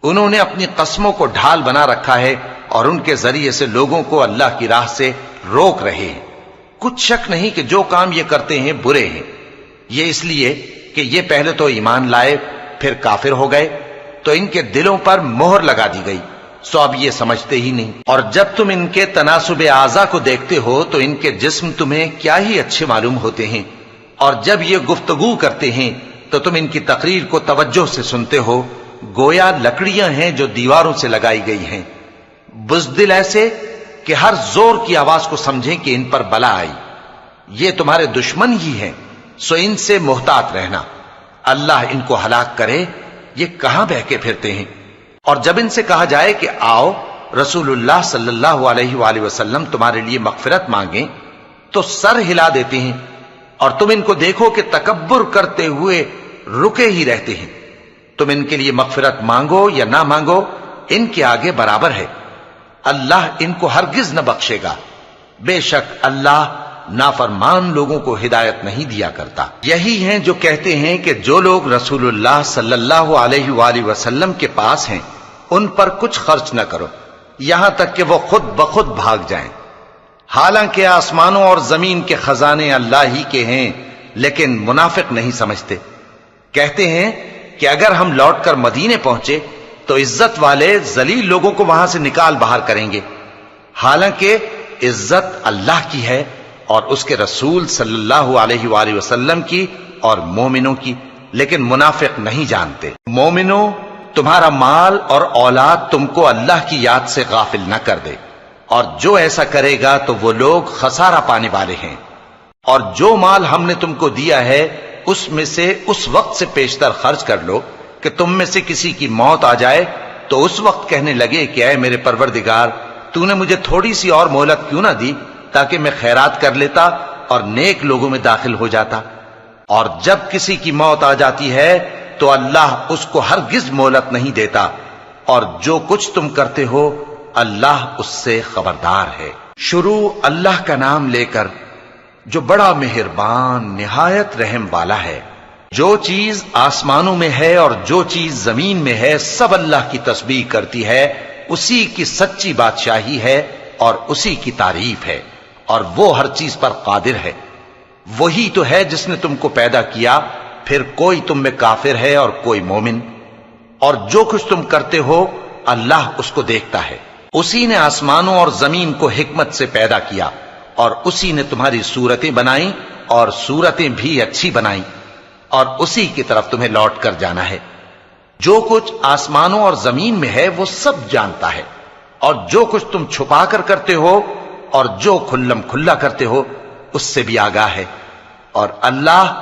انہوں نے اپنی قسموں کو ڈھال بنا رکھا ہے اور ان کے ذریعے سے لوگوں کو اللہ کی راہ سے روک رہے ہیں۔ کچھ شک نہیں کہ جو کام یہ کرتے ہیں برے ہیں، یہ اس لیے کہ یہ پہلے تو ایمان لائے پھر کافر ہو گئے، تو ان کے دلوں پر مہر لگا دی گئی، سو اب یہ سمجھتے ہی نہیں۔ اور جب تم ان کے تناسب اعضاء کو دیکھتے ہو تو ان کے جسم تمہیں کیا ہی اچھے معلوم ہوتے ہیں، اور جب یہ گفتگو کرتے ہیں تو تم ان کی تقریر کو توجہ سے سنتے ہو، گویا لکڑیاں ہیں جو دیواروں سے لگائی گئی ہیں، بزدل ایسے کہ ہر زور کی آواز کو سمجھیں کہ ان پر بلا آئی۔ یہ تمہارے دشمن ہی ہیں، سو ان سے محتاط رہنا، اللہ ان کو ہلاک کرے، یہ کہاں بہکے پھرتے ہیں۔ اور جب ان سے کہا جائے کہ آؤ رسول اللہ صلی اللہ علیہ وآلہ وسلم تمہارے لیے مغفرت مانگیں، تو سر ہلا دیتے ہیں، اور تم ان کو دیکھو کہ تکبر کرتے ہوئے رکے ہی رہتے ہیں۔ تم ان کے لیے مغفرت مانگو یا نہ مانگو، ان کے آگے برابر ہے، اللہ ان کو ہرگز نہ بخشے گا، بے شک اللہ نافرمان لوگوں کو ہدایت نہیں دیا کرتا۔ یہی ہیں جو کہتے ہیں کہ جو لوگ رسول اللہ صلی اللہ علیہ وآلہ وسلم کے پاس ہیں ان پر کچھ خرچ نہ کرو، یہاں تک کہ وہ خود بخود بھاگ جائیں۔ حالانکہ آسمانوں اور زمین کے خزانے اللہ ہی کے ہیں، لیکن منافق نہیں سمجھتے۔ کہتے ہیں کہ اگر ہم لوٹ کر مدینے پہنچے تو عزت والے ذلیل لوگوں کو وہاں سے نکال باہر کریں گے، حالانکہ عزت اللہ کی ہے اور اس کے رسول صلی اللہ علیہ وآلہ وسلم کی اور مومنوں کی، لیکن منافق نہیں جانتے۔ مومنوں، تمہارا مال اور اولاد تم کو اللہ کی یاد سے غافل نہ کر دے، اور جو ایسا کرے گا تو وہ لوگ خسارہ پانے والے ہیں۔ اور جو مال ہم نے تم کو دیا ہے اس میں سے اس وقت سے پیشتر خرچ کر لو کہ تم میں سے کسی کی موت آ جائے تو اس وقت کہنے لگے کہ اے میرے پروردگار، تو نے مجھے تھوڑی سی اور مہلت کیوں نہ دی تاکہ میں خیرات کر لیتا اور نیک لوگوں میں داخل ہو جاتا۔ اور جب کسی کی موت آ جاتی ہے تو اللہ اس کو ہرگز مہلت نہیں دیتا، اور جو کچھ تم کرتے ہو اللہ اس سے خبردار ہے۔ شروع اللہ کا نام لے کر جو بڑا مہربان نہایت رحم والا ہے۔ جو چیز آسمانوں میں ہے اور جو چیز زمین میں ہے سب اللہ کی تسبیح کرتی ہے، اسی کی سچی بادشاہی ہے اور اسی کی تعریف ہے، اور وہ ہر چیز پر قادر ہے۔ وہی تو ہے جس نے تم کو پیدا کیا، پھر کوئی تم میں کافر ہے اور کوئی مومن، اور جو کچھ تم کرتے ہو اللہ اس کو دیکھتا ہے۔ اسی نے آسمانوں اور زمین کو حکمت سے پیدا کیا، اور اسی نے تمہاری صورتیں بنائیں اور صورتیں بھی اچھی بنائیں، اور اسی کی طرف تمہیں لوٹ کر جانا ہے۔ جو کچھ آسمانوں اور زمین میں ہے وہ سب جانتا ہے، اور جو کچھ تم چھپا کر کرتے ہو اور جو کھلم کھلا کرتے ہو اس سے بھی آگاہ ہے، اور اللہ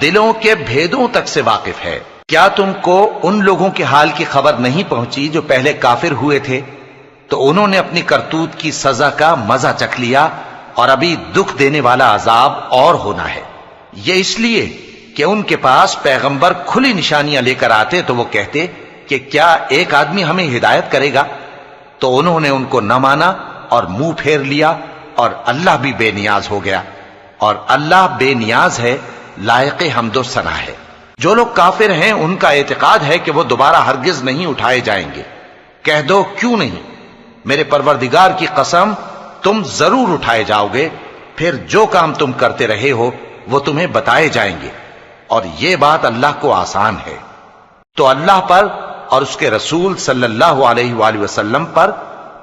دلوں کے بھیدوں تک سے واقف ہے۔ کیا تم کو ان لوگوں کے حال کی خبر نہیں پہنچی جو پہلے کافر ہوئے تھے؟ تو انہوں نے اپنی کرتوت کی سزا کا مزہ چکھ لیا، اور ابھی دکھ دینے والا عذاب اور ہونا ہے۔ یہ اس لیے کہ ان کے پاس پیغمبر کھلی نشانیاں لے کر آتے تو وہ کہتے کہ کیا ایک آدمی ہمیں ہدایت کرے گا؟ تو انہوں نے ان کو نہ مانا اور منہ پھیر لیا، اور اللہ بھی بے نیاز ہو گیا، اور اللہ بے نیاز ہے، لائق حمد و ثنا ہے۔ جو لوگ کافر ہیں ان کا اعتقاد ہے کہ وہ دوبارہ ہرگز نہیں اٹھائے جائیں گے۔ کہہ دو کیوں نہیں؟ میرے پروردگار کی قسم تم ضرور اٹھائے جاؤ گے، پھر جو کام تم کرتے رہے ہو وہ تمہیں بتائے جائیں گے، اور یہ بات اللہ کو آسان ہے۔ تو اللہ پر اور اس کے رسول صلی اللہ علیہ وآلہ وسلم پر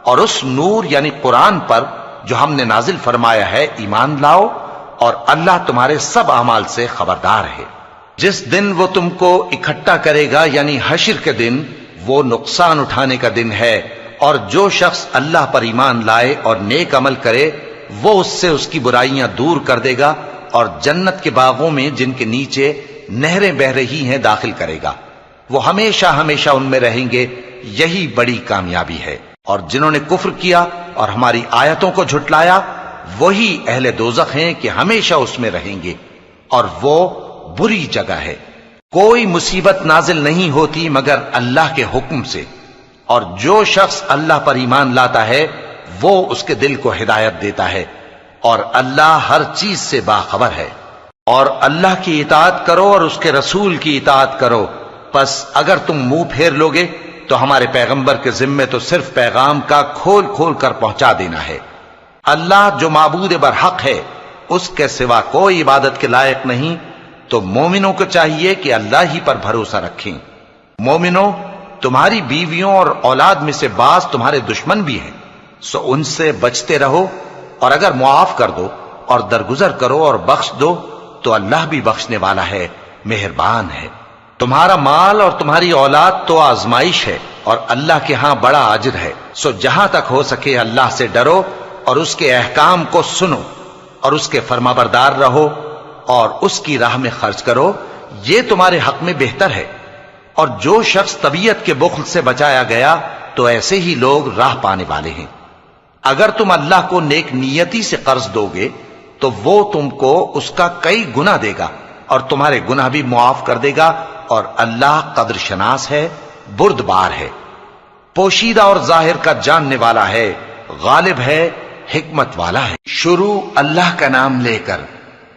اور اس نور یعنی قرآن پر جو ہم نے نازل فرمایا ہے ایمان لاؤ، اور اللہ تمہارے سب اعمال سے خبردار ہے۔ جس دن وہ تم کو اکٹھا کرے گا یعنی حشر کے دن، وہ نقصان اٹھانے کا دن ہے، اور جو شخص اللہ پر ایمان لائے اور نیک عمل کرے وہ اس سے اس کی برائیاں دور کر دے گا، اور جنت کے باغوں میں جن کے نیچے نہریں بہ رہی ہیں داخل کرے گا۔ وہ ہمیشہ ہمیشہ ان میں رہیں گے، یہی بڑی کامیابی ہے۔ اور جنہوں نے کفر کیا اور ہماری آیتوں کو جھٹلایا وہی اہل دوزخ ہیں کہ ہمیشہ اس میں رہیں گے، اور وہ بری جگہ ہے۔ کوئی مصیبت نازل نہیں ہوتی مگر اللہ کے حکم سے، اور جو شخص اللہ پر ایمان لاتا ہے وہ اس کے دل کو ہدایت دیتا ہے، اور اللہ ہر چیز سے باخبر ہے۔ اور اللہ کی اطاعت کرو اور اس کے رسول کی اطاعت کرو، پس اگر تم منہ پھیر لوگے تو ہمارے پیغمبر کے ذمے تو صرف پیغام کا کھول کھول کر پہنچا دینا ہے۔ اللہ جو معبود برحق ہے، اس کے سوا کوئی عبادت کے لائق نہیں، تو مومنوں کو چاہیے کہ اللہ ہی پر بھروسہ رکھیں۔ مومنوں، تمہاری بیویوں اور اولاد میں سے بعض تمہارے دشمن بھی ہیں، سو ان سے بچتے رہو، اور اگر معاف کر دو اور درگزر کرو اور بخش دو تو اللہ بھی بخشنے والا ہے، مہربان ہے۔ تمہارا مال اور تمہاری اولاد تو آزمائش ہے، اور اللہ کے ہاں بڑا اجر ہے، سو جہاں تک ہو سکے اللہ سے ڈرو اور اس کے احکام کو سنو اور اس کے فرمانبردار رہو اور اس کی راہ میں خرچ کرو، یہ تمہارے حق میں بہتر ہے۔ اور جو شخص طبیعت کے بخل سے بچایا گیا تو ایسے ہی لوگ راہ پانے والے ہیں۔ اگر تم اللہ کو نیک نیتی سے قرض دو گے تو وہ تم کو اس کا کئی گنا دے گا اور تمہارے گناہ بھی معاف کر دے گا، اور اللہ قدر شناس ہے، بردبار ہے، پوشیدہ اور ظاہر کا جاننے والا ہے، غالب ہے، حکمت والا ہے۔ شروع اللہ کا نام لے کر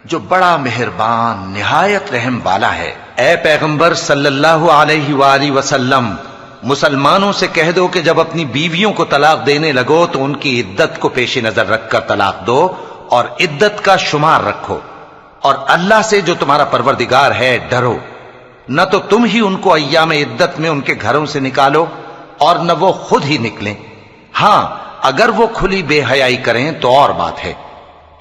جو بڑا مہربان نہایت رحم والا ہے۔ اے پیغمبر صلی اللہ علیہ وآلہ وسلم، مسلمانوں سے کہہ دو کہ جب اپنی بیویوں کو طلاق دینے لگو تو ان کی عدت کو پیش نظر رکھ کر طلاق دو اور عدت کا شمار رکھو، اور اللہ سے جو تمہارا پروردگار ہے ڈرو، نہ تو تم ہی ان کو ایام عدت میں ان کے گھروں سے نکالو اور نہ وہ خود ہی نکلیں، ہاں اگر وہ کھلی بے حیائی کریں تو اور بات ہے،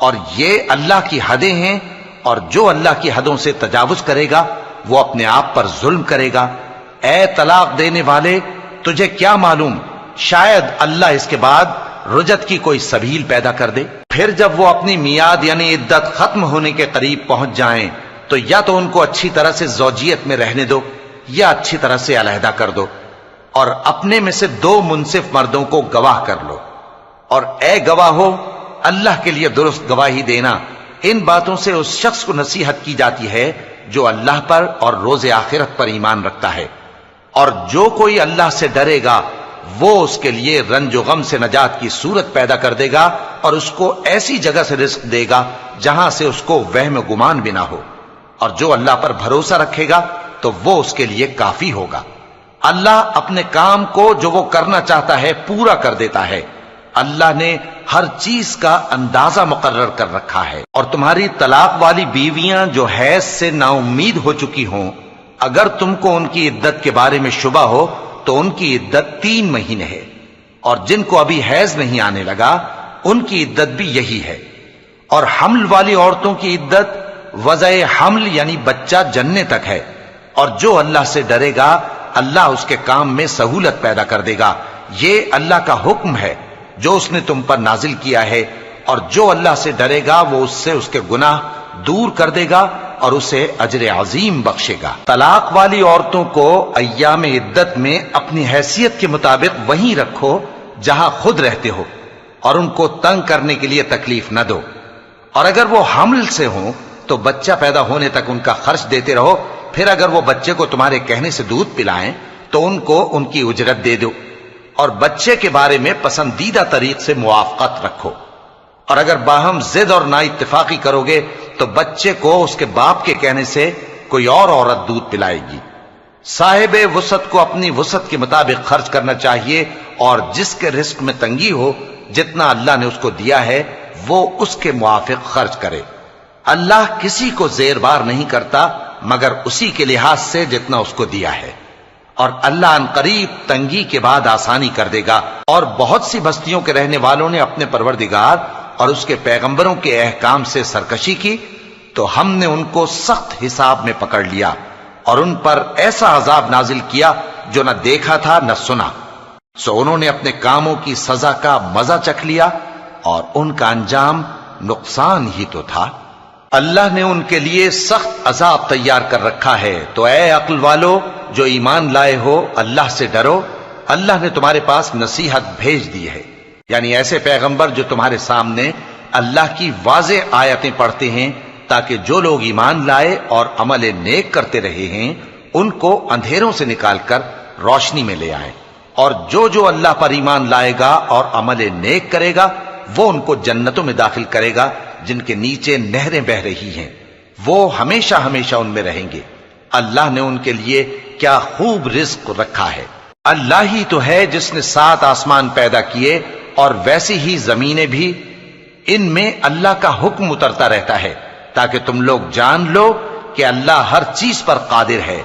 اور یہ اللہ کی حدیں ہیں، اور جو اللہ کی حدوں سے تجاوز کرے گا وہ اپنے آپ پر ظلم کرے گا۔ اے طلاق دینے والے، تجھے کیا معلوم شاید اللہ اس کے بعد رجعت کی کوئی سبیل پیدا کر دے۔ پھر جب وہ اپنی میعاد یعنی عدت ختم ہونے کے قریب پہنچ جائیں تو یا تو ان کو اچھی طرح سے زوجیت میں رہنے دو یا اچھی طرح سے علیحدہ کر دو، اور اپنے میں سے 2 منصف مردوں کو گواہ کر لو، اور اے گواہو اللہ کے لیے درست گواہی دینا۔ ان باتوں سے اس شخص کو نصیحت کی جاتی ہے جو اللہ پر اور روز آخرت پر ایمان رکھتا ہے، اور جو کوئی اللہ سے ڈرے گا وہ اس کے لیے رنج و غم سے نجات کی صورت پیدا کر دے گا، اور اس کو ایسی جگہ سے رزق دے گا جہاں سے اس کو وہم و گمان بھی نہ ہو، اور جو اللہ پر بھروسہ رکھے گا تو وہ اس کے لیے کافی ہوگا۔ اللہ اپنے کام کو جو وہ کرنا چاہتا ہے پورا کر دیتا ہے۔ اللہ نے ہر چیز کا اندازہ مقرر کر رکھا ہے۔ اور تمہاری طلاق والی بیویاں جو حیض سے نا امید ہو چکی ہوں، اگر تم کو ان کی عدت کے بارے میں شبہ ہو تو ان کی عدت 3 مہینے ہے، اور جن کو ابھی حیض نہیں آنے لگا ان کی عدت بھی یہی ہے۔ اور حمل والی عورتوں کی عدت وضع حمل یعنی بچہ جننے تک ہے، اور جو اللہ سے ڈرے گا اللہ اس کے کام میں سہولت پیدا کر دے گا۔ یہ اللہ کا حکم ہے جو اس نے تم پر نازل کیا ہے، اور جو اللہ سے ڈرے گا وہ اس سے اس کے گناہ دور کر دے گا اور اسے اجر عظیم بخشے گا۔ طلاق والی عورتوں کو ایام عدت میں اپنی حیثیت کے مطابق وہیں رکھو جہاں خود رہتے ہو، اور ان کو تنگ کرنے کے لیے تکلیف نہ دو، اور اگر وہ حمل سے ہوں تو بچہ پیدا ہونے تک ان کا خرچ دیتے رہو، پھر اگر وہ بچے کو تمہارے کہنے سے دودھ پلائیں تو ان کو ان کی اجرت دے دو، اور بچے کے بارے میں پسندیدہ طریق سے موافقت رکھو، اور اگر باہم ضد اور نا اتفاقی کرو گے تو بچے کو اس کے باپ کے کہنے سے کوئی اور عورت دودھ پلائے گی۔ صاحب وسعت کو اپنی وسعت کے مطابق خرچ کرنا چاہیے، اور جس کے رزق میں تنگی ہو جتنا اللہ نے اس کو دیا ہے وہ اس کے موافق خرچ کرے۔ اللہ کسی کو زیر بار نہیں کرتا مگر اسی کے لحاظ سے جتنا اس کو دیا ہے، اور اللہ ان قریب تنگی کے بعد آسانی کر دے گا۔ اور بہت سی بستیوں کے رہنے والوں نے اپنے پروردگار اور اس کے پیغمبروں کے احکام سے سرکشی کی تو ہم نے ان کو سخت حساب میں پکڑ لیا، اور ان پر ایسا عذاب نازل کیا جو نہ دیکھا تھا نہ سنا، سو انہوں نے اپنے کاموں کی سزا کا مزہ چکھ لیا، اور ان کا انجام نقصان ہی تو تھا۔ اللہ نے ان کے لیے سخت عذاب تیار کر رکھا ہے، تو اے عقل والو جو ایمان لائے ہو اللہ سے ڈرو۔ اللہ نے تمہارے پاس نصیحت بھیج دی ہے، یعنی ایسے پیغمبر جو تمہارے سامنے اللہ کی واضح آیتیں پڑھتے ہیں تاکہ جو لوگ ایمان لائے اور عمل نیک کرتے رہے ہیں ان کو اندھیروں سے نکال کر روشنی میں لے آئیں، اور جو اللہ پر ایمان لائے گا اور عمل نیک کرے گا وہ ان کو جنتوں میں داخل کرے گا جن کے نیچے نہریں بہ رہی ہیں، وہ ہمیشہ ہمیشہ ان میں رہیں گے۔ اللہ نے ان کے لیے کیا خوب رزق رکھا ہے۔ اللہ ہی تو ہے جس نے 7 آسمان پیدا کیے اور ویسی ہی زمینیں بھی، ان میں اللہ کا حکم اترتا رہتا ہے تاکہ تم لوگ جان لو کہ اللہ ہر چیز پر قادر ہے،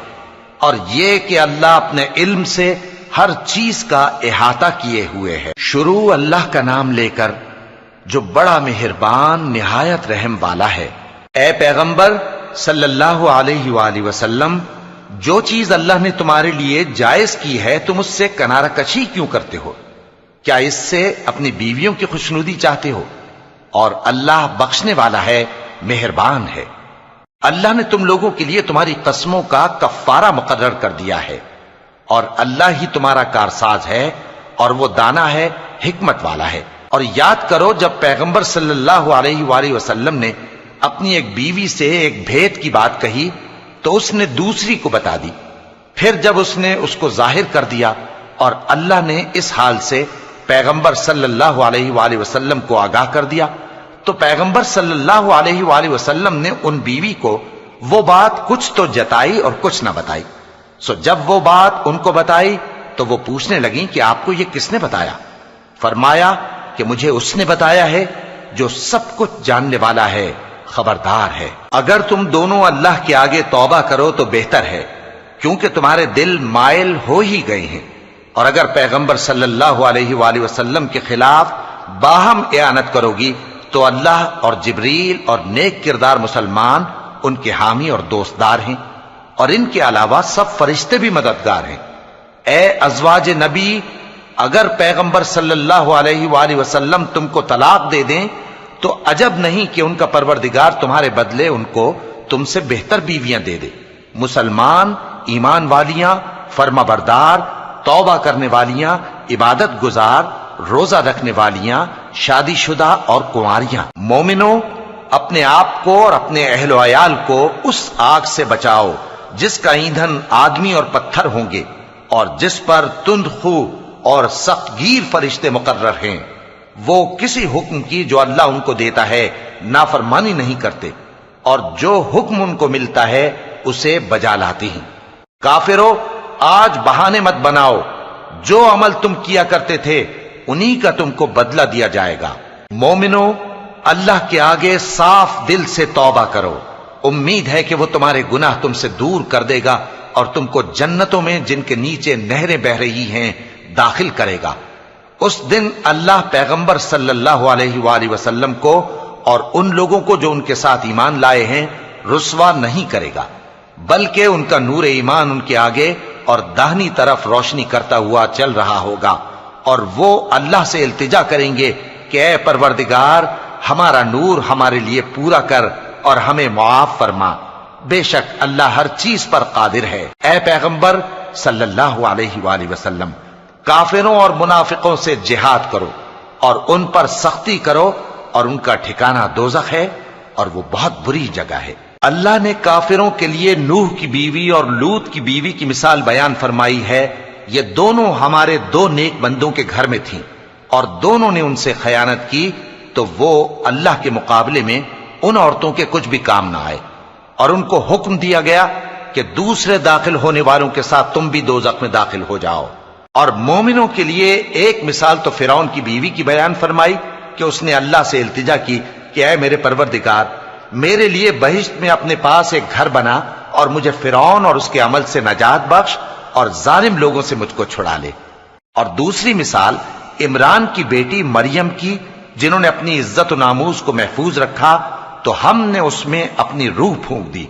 اور یہ کہ اللہ اپنے علم سے ہر چیز کا احاطہ کیے ہوئے ہے۔ شروع اللہ کا نام لے کر جو بڑا مہربان نہایت رحم والا ہے۔ اے پیغمبر صلی اللہ علیہ وآلہ وسلم، جو چیز اللہ نے تمہارے لیے جائز کی ہے تم اس سے کنارہ کشی کیوں کرتے ہو؟ کیا اس سے اپنی بیویوں کی خوشنودی چاہتے ہو؟ اور اللہ بخشنے والا ہے، مہربان ہے۔ اللہ نے تم لوگوں کے لیے تمہاری قسموں کا کفارہ مقرر کر دیا ہے، اور اللہ ہی تمہارا کارساز ہے، اور وہ دانا ہے، حکمت والا ہے۔ اور یاد کرو جب پیغمبر صلی اللہ علیہ وآلہ وسلم نے اپنی ایک بیوی سے ایک بھید کی بات کہی تو اس نے دوسری کو بتا دی، پھر جب اس نے اس کو ظاہر کر دیا اور اللہ نے اس حال سے پیغمبر صلی اللہ علیہ وآلہ وسلم کو آگاہ کر دیا تو پیغمبر صلی اللہ علیہ وآلہ وسلم نے ان بیوی کو وہ بات کچھ تو جتائی اور کچھ نہ بتائی۔ سو جب وہ بات ان کو بتائی تو وہ پوچھنے لگیں کہ آپ کو یہ کس نے بتایا؟ فرمایا کہ مجھے اس نے بتایا ہے جو سب کچھ جاننے والا ہے، خبردار ہے۔ اگر تم دونوں اللہ کے آگے توبہ کرو تو بہتر ہے، کیونکہ تمہارے دل مائل ہو ہی گئے ہیں، اور اگر پیغمبر صلی اللہ علیہ وآلہ وسلم کے خلاف باہم اعانت کرو گی تو اللہ اور جبریل اور نیک کردار مسلمان ان کے حامی اور دوستدار ہیں، اور ان کے علاوہ سب فرشتے بھی مددگار ہیں۔ اے ازواج نبی، اگر پیغمبر صلی اللہ علیہ وآلہ وسلم تم کو طلاق دے دیں تو عجب نہیں کہ ان کا پروردگار تمہارے بدلے ان کو تم سے بہتر بیویاں دے دے، مسلمان، ایمان والیاں، فرما بردار، توبہ کرنے والیاں، عبادت گزار، روزہ رکھنے والیاں، شادی شدہ اور کنواریاں۔ مومنوں، اپنے آپ کو اور اپنے اہل و عیال کو اس آگ سے بچاؤ جس کا ایندھن آدمی اور پتھر ہوں گے، اور جس پر تند خو اور سخت گیر فرشتے مقرر ہیں۔ وہ کسی حکم کی جو اللہ ان کو دیتا ہے نافرمانی نہیں کرتے، اور جو حکم ان کو ملتا ہے اسے بجا لاتے ہیں۔ کافرو، آج بہانے مت بناؤ، جو عمل تم کیا کرتے تھے انہی کا تم کو بدلہ دیا جائے گا۔ مومنو، اللہ کے آگے صاف دل سے توبہ کرو، امید ہے کہ وہ تمہارے گناہ تم سے دور کر دے گا اور تم کو جنتوں میں جن کے نیچے نہریں بہ رہی ہیں داخل کرے گا۔ اس دن اللہ پیغمبر صلی اللہ علیہ وآلہ وسلم کو اور ان لوگوں کو جو ان کے ساتھ ایمان لائے ہیں رسوا نہیں کرے گا، بلکہ ان کا نور ایمان ان کے آگے اور داہنی طرف روشنی کرتا ہوا چل رہا ہوگا، اور وہ اللہ سے التجا کریں گے کہ اے پروردگار، ہمارا نور ہمارے لیے پورا کر اور ہمیں معاف فرما، بے شک اللہ ہر چیز پر قادر ہے۔ اے پیغمبر صلی اللہ علیہ وآلہ وسلم، کافروں اور منافقوں سے جہاد کرو اور ان پر سختی کرو، اور ان کا ٹھکانہ دوزخ ہے اور وہ بہت بری جگہ ہے۔ اللہ نے کافروں کے لیے نوح کی بیوی اور لوط کی بیوی کی مثال بیان فرمائی ہے۔ یہ دونوں ہمارے دو نیک بندوں کے گھر میں تھیں، اور دونوں نے ان سے خیانت کی تو وہ اللہ کے مقابلے میں ان عورتوں کے کچھ بھی کام نہ آئے، اور ان کو حکم دیا گیا کہ دوسرے داخل ہونے والوں کے ساتھ تم بھی دوزخ میں داخل ہو جاؤ۔ اور مومنوں کے لیے ایک مثال تو فرعون کی بیوی کی بیان فرمائی کہ اس نے اللہ سے التجا کی کہ اے میرے پروردگار، میرے لیے بہشت میں اپنے پاس ایک گھر بنا اور مجھے فرعون اور اس کے عمل سے نجات بخش اور ظالم لوگوں سے مجھ کو چھڑا لے۔ اور دوسری مثال عمران کی بیٹی مریم کی، جنہوں نے اپنی عزت و ناموس کو محفوظ رکھا تو ہم نے اس میں اپنی روح پھونک دی،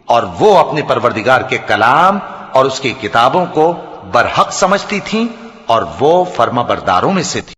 اور وہ اپنے پروردگار کے کلام اور اس کی کتابوں کو برحق سمجھتی تھیں، اور وہ فرما برداروں میں سے تھی۔